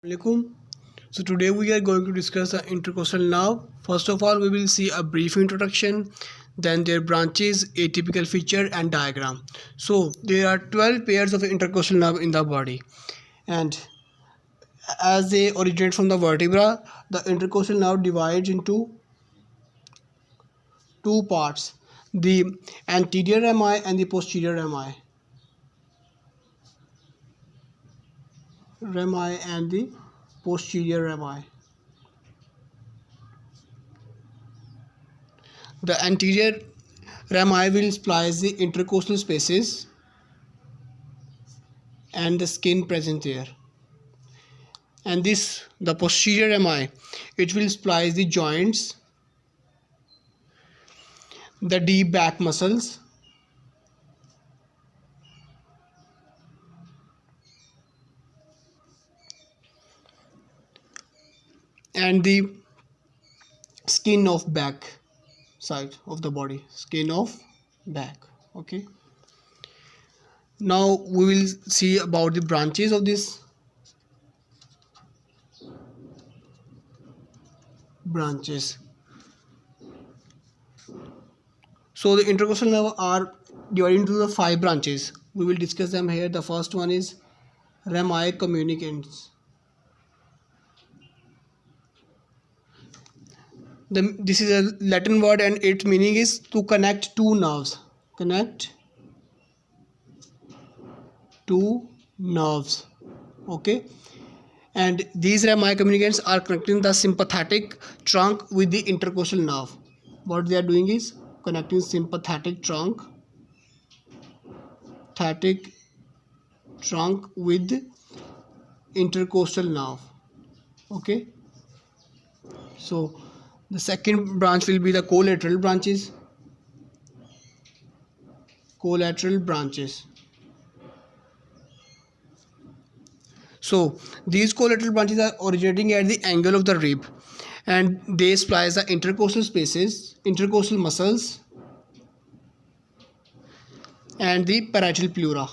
Alaikum. So today we are going to discuss the intercoastal nerve. First of all, we will see a brief introduction, then their branches, atypical feature and diagram. So there are 12 pairs of intercoastal nerve in the body, and as they originate from the vertebra, the intercoastal nerve divides into two parts, the anterior rami and the posterior rami. Rami and the posterior rami. The anterior rami will splice the intercostal spaces and the skin present there. And the posterior rami, it will splice the joints, the deep back muscles, and the skin of back side of the body, skin of back. Okay, now we will see about the branches of this branches. So the intercostal nerve are divided into the 5 branches. We will discuss them here. The first one is rami communicans. This is a Latin word and its meaning is to connect two nerves. Connect two nerves. Okay, and these rami communicants are connecting the sympathetic trunk with the intercostal nerve. What they are doing is connecting sympathetic trunk with intercostal nerve. Okay, so the second branch will be the collateral branches. So these collateral branches are originating at the angle of the rib, and they splice the intercostal spaces, intercostal muscles, and the parietal pleura.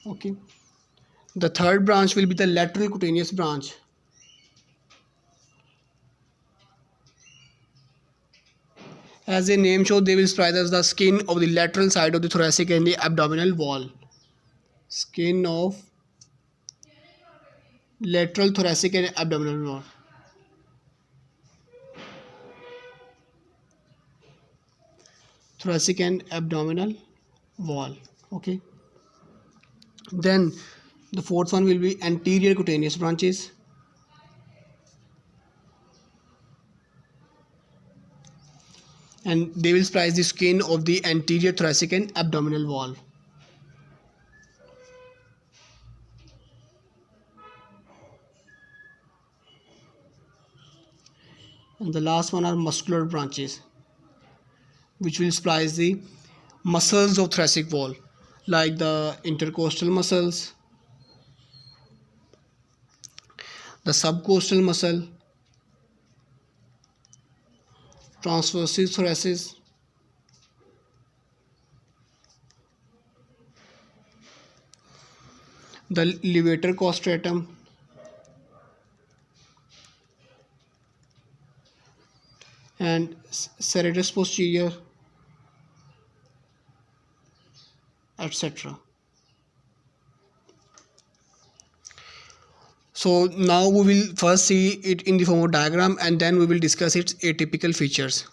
Okay, the third branch will be the lateral cutaneous branch. As the name shows, they will splice the skin of the lateral side of the thoracic and the abdominal wall. Skin of lateral thoracic and abdominal wall. Thoracic and abdominal wall. Okay. Then the fourth one will be anterior cutaneous branches. And they will splice the skin of the anterior thoracic and abdominal wall. And the last one are muscular branches, which will splice the muscles of thoracic wall, like the intercostal muscles, the subcostal muscle, transversus thoracis, the levator costratum, and serratus posterior, etc. So now we will first see it in the form of diagram, and then we will discuss its atypical features.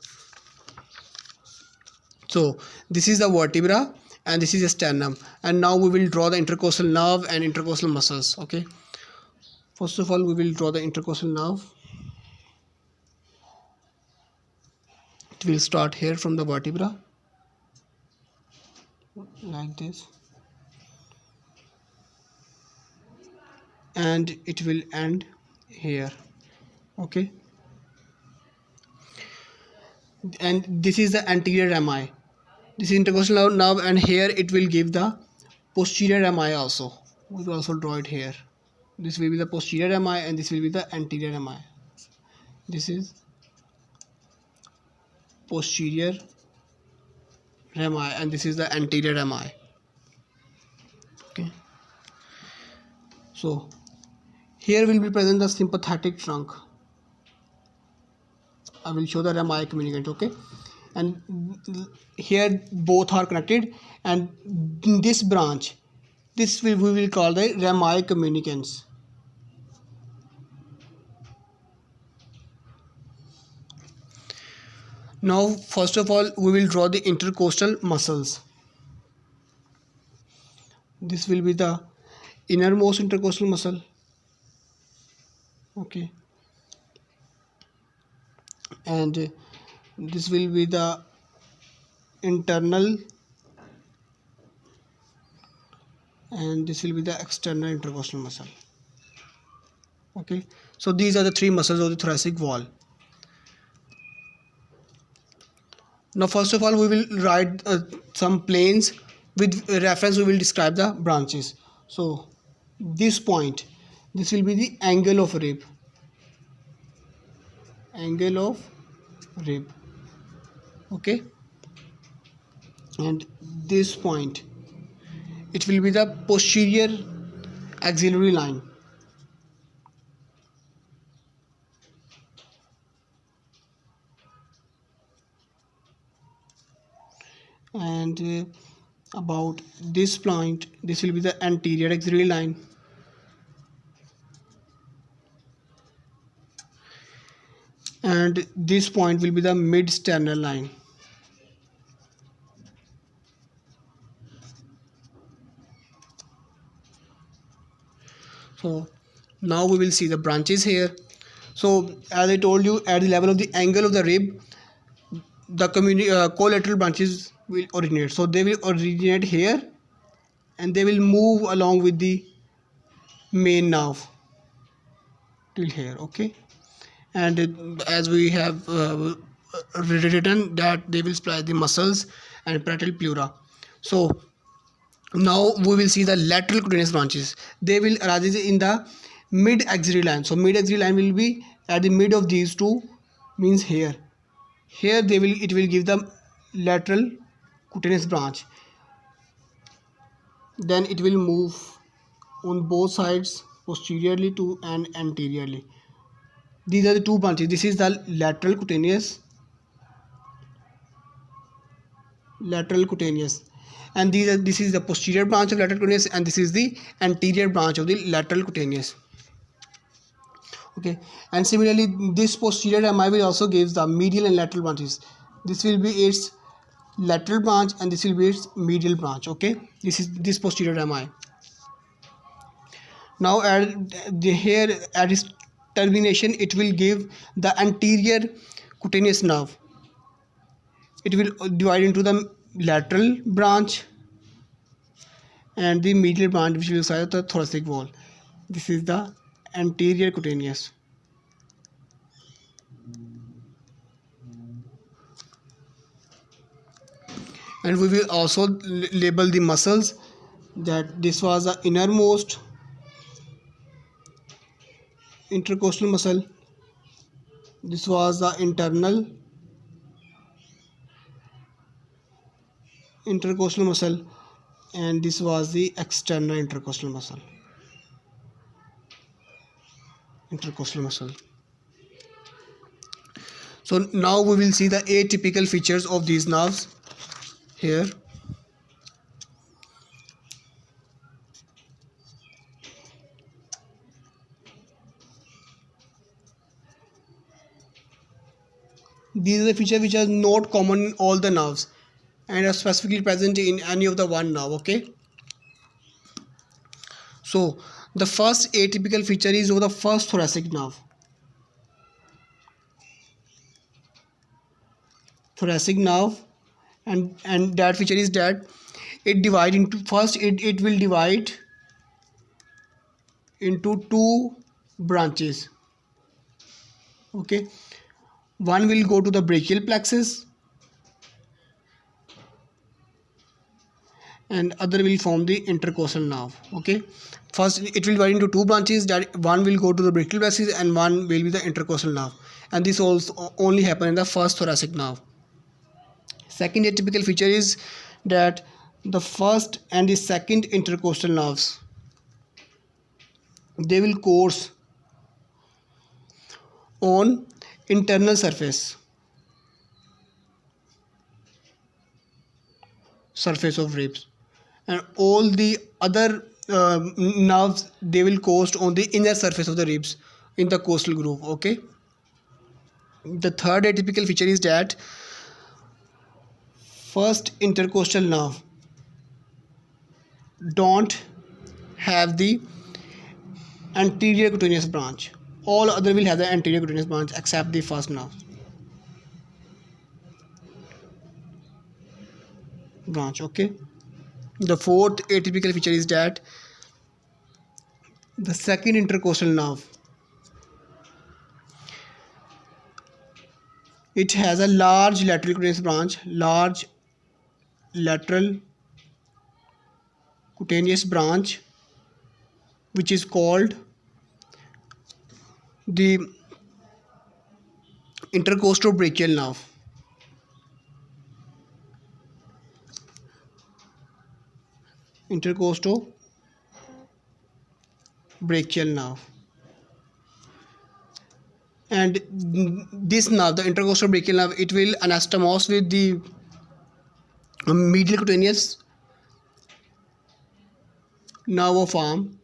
So this is the vertebra and this is the sternum, and now we will draw the intercostal nerve and intercostal muscles. Okay, first of all we will draw the intercostal nerve. It will start here from the vertebra like this, and it will end here. Okay, and this is the anterior rami. This is intercostal nerve, and here it will give the posterior rami also. We will also draw it here. This will be the posterior rami and this will be the anterior rami. This is posterior rami and this is the anterior rami. Okay, So here will be present the sympathetic trunk. I will show the rami communicant. Okay, and here both are connected, and this branch, this we will call the rami communicants. Now first of all we will draw the intercostal muscles. This will be the innermost intercostal muscle. Okay, and this will be the internal, and this will be the external intercostal muscle. Okay, so these are the three muscles of the thoracic wall. Now first of all we will write some planes. With reference we will describe the branches. So this point, this will be the angle of rib. Angle of rib. Okay, and this point, it will be the posterior axillary line. And about this point, this will be the anterior axillary line. And this point will be the mid-sternal line. So now we will see the branches here. So as I told you, at the level of the angle of the rib, the collateral branches will originate. So they will originate here, and they will move along with the main nerve till here. Okay, and as we have written that they will supply the muscles and parietal pleura. So now we will see the lateral cutaneous branches. They will arise in the mid axillary line. So mid axillary line will be at the mid of these two, means here. Here it will give the lateral cutaneous branch. Then it will move on both sides, posteriorly to and anteriorly. These are the two branches. This is the lateral cutaneous, and this is the posterior branch of lateral cutaneous, and this is the anterior branch of the lateral cutaneous. Okay, and similarly this posterior rami will also give the medial and lateral branches. This will be its lateral branch, and this will be its medial branch. Okay, this is this posterior rami. Now here at its termination, it will give the anterior cutaneous nerve. It will divide into the lateral branch and the medial branch, which will side the thoracic wall. This is the anterior cutaneous. And we will also label the muscles, that this was the innermost intercostal muscle, this was the internal intercostal muscle, and this was the external intercostal muscle. So now we will see the atypical features of these nerves here. These are the features which are not common in all the nerves and are specifically present in any of the one nerve. Okay, so the first atypical feature is of the first thoracic nerve. And that feature is that it divide into it will divide into two branches. Okay, one will go to the brachial plexus and other will form the intercostal nerve. Okay, first it will divide into two branches, that one will go to the brachial plexus and one will be the intercostal nerve, and this also only happen in the first thoracic nerve. Second atypical feature is that the first and the second intercostal nerves they will course on internal surface of ribs, and all the other nerves, they will coast on the inner surface of the ribs in the coastal groove. Okay, the third atypical feature is that first intercostal nerve don't have the anterior cutaneous branch. All other will have the anterior cutaneous branch except the first nerve branch. Okay, the fourth atypical feature is that the second intercostal nerve, it has a large lateral cutaneous branch, large lateral cutaneous branch, which is called the intercostobrachial nerve. Intercostobrachial nerve. And this nerve, the intercostobrachial nerve, it will anastomose with the medial cutaneous nerve of arm,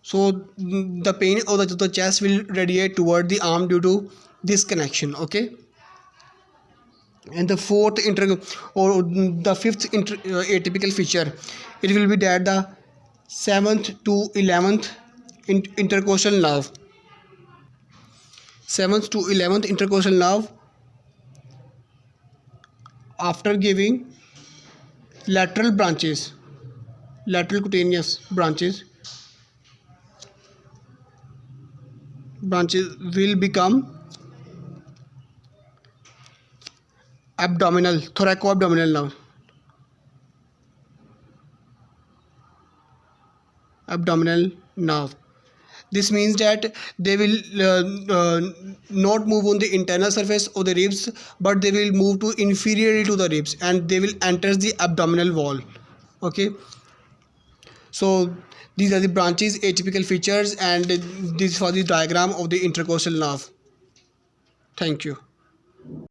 so the pain of the chest will radiate toward the arm due to this connection. Okay, and the fifth atypical feature, it will be that the 7th to 11th intercostal nerve, 7th to 11th intercostal nerve, after giving lateral branches, lateral cutaneous branches will become abdominal, thoracoabdominal nerve, abdominal nerve. This means that they will not move on the internal surface of the ribs, but they will move to inferiorly to the ribs, and they will enter the abdominal wall. Okay, so these are the branches, atypical features, and this for the diagram of the intercostal nerve. Thank you.